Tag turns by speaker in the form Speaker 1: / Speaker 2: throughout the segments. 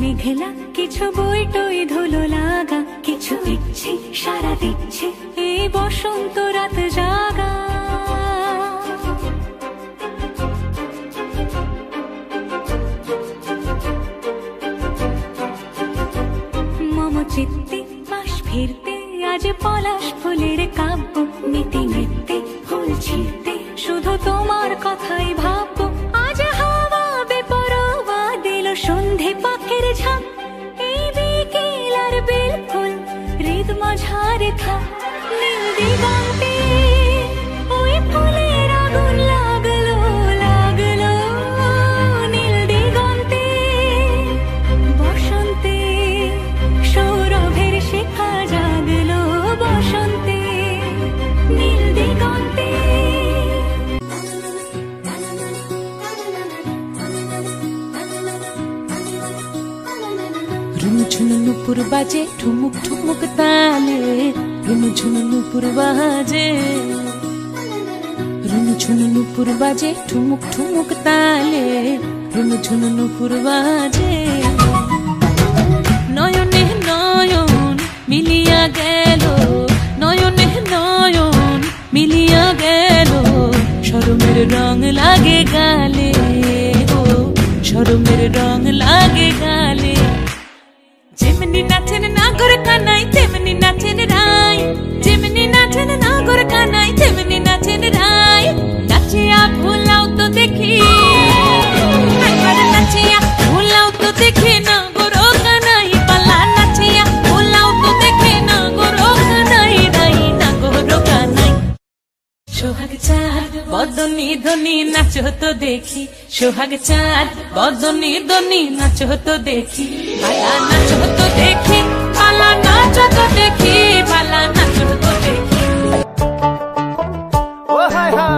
Speaker 1: মেঘলা কিছু বই টই ধুলো লাগা, কিছু ইচ্ছে সারা দিচ্ছে এই বসন্ত রাত জাগা। মম চিত্তে পাশ ফিরতে আজ পলাশ ফুলের কাব্য, নীতি নৃত্যে ফুল ছিঁড়তে শুধু তোমার কথাই ভাববো। আজ হাওয়া বেপরোয়া দিল সন্ধে পাখির ঝাঁক, এই বিকেল আর বেল ফুল হৃদ মাঝারে থাক। নীল দিগন্তে ওই ফুলের আগুন লাগলো লাগলো, নীল দিগন্তে বসন্তে সৌরভের শিখা জাগলো, বসন্তে নীল দিগন্তে।
Speaker 2: ঝুনু নুপুর বাজে ঠুমুক ঠুমুক তালে, ঝুনু নুপুর বাজে, ঝুনু নুপুর বাজে ঠুমুক ঠুমুক তালে, ঝুনু নুপুর বাজে। নয়নে নয়ন মিলিয়া গেল, নয়নে নয়ন মিলিয়া গেল, শরমের রং লাগে গালে, ও শরমের রং লাগে গালে। যেমনি নাচেন নাগর কানাই তেমনি নাচেন রাই, যেমনি নাচেন নাগর কানাই তেমনি নাচেন রাই। নাচিয়া ভুলাও তো দেখি, একবার নাচিয়া ভুলাও তো দেখি নাগর কানাই পালা, নাচিয়া ভুলাও তো দেখি নাগর কানাই রাই, নাগর কানাই। সোহাগ চাঁদ বদনি ধনি নাচো তো দেখি, সোহাগ চাঁদ বদনি ধনি নাচো তো দেখি, পালা নাচো তো দেখি, পালা নাচো তো দেখি, পালা নাচো তো দেখি।
Speaker 3: ও হাই হাই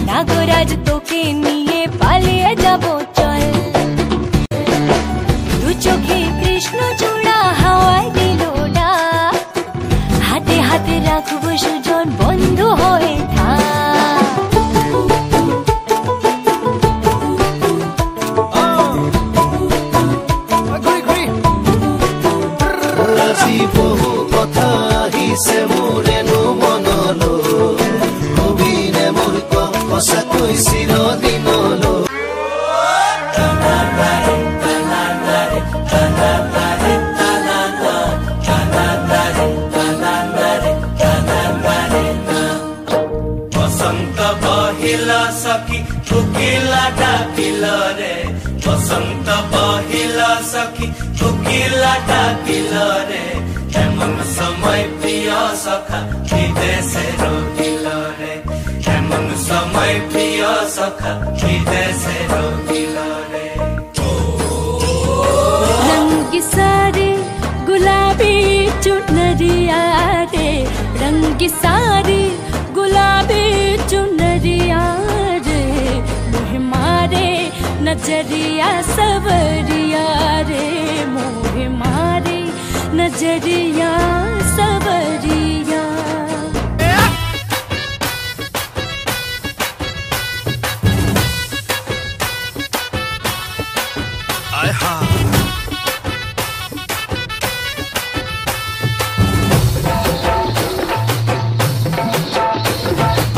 Speaker 1: নাগরাজ তোকে নিয়ে পালিয়ে যাব চল, দু চোখে কৃষ্ণ চূড়া হাওয়ায় দিল ডাক, হাতে হাতে রাখবো সুজন বন্ধু হয়ে থাক।
Speaker 4: আজি বহু কথা আহিছে মোৰেনো মনলৈ, কবিনে মোৰ সঁচাকৈ চিৰদিনলৈ। বসন্ত বহিল সখী কোকিলা ডাকিল রে, বসন্ত বহিল সখী কোকিলা ডাকিল রে, এমন সময় প্রিয় সখা বিদেশে রহিল রে, এমন সময় প্রিয় সখা বিদেশে রহিল রে।
Speaker 1: रंग सारे गुलाबी चुनरिया रे, रंग सारे गुलाबी चुनरिया रे, मोह मारे नजरिया सवरिया रे, मोह मारे नजरिया सवरिया।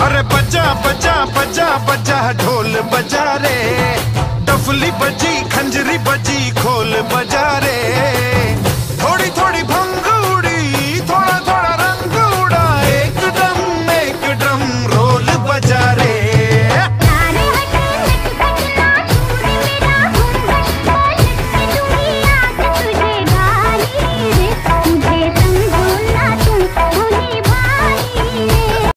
Speaker 5: अरे बजा बजा बजा बजा ढोल बजा रे, डफली बजी खंजरी बजी खोल बजा।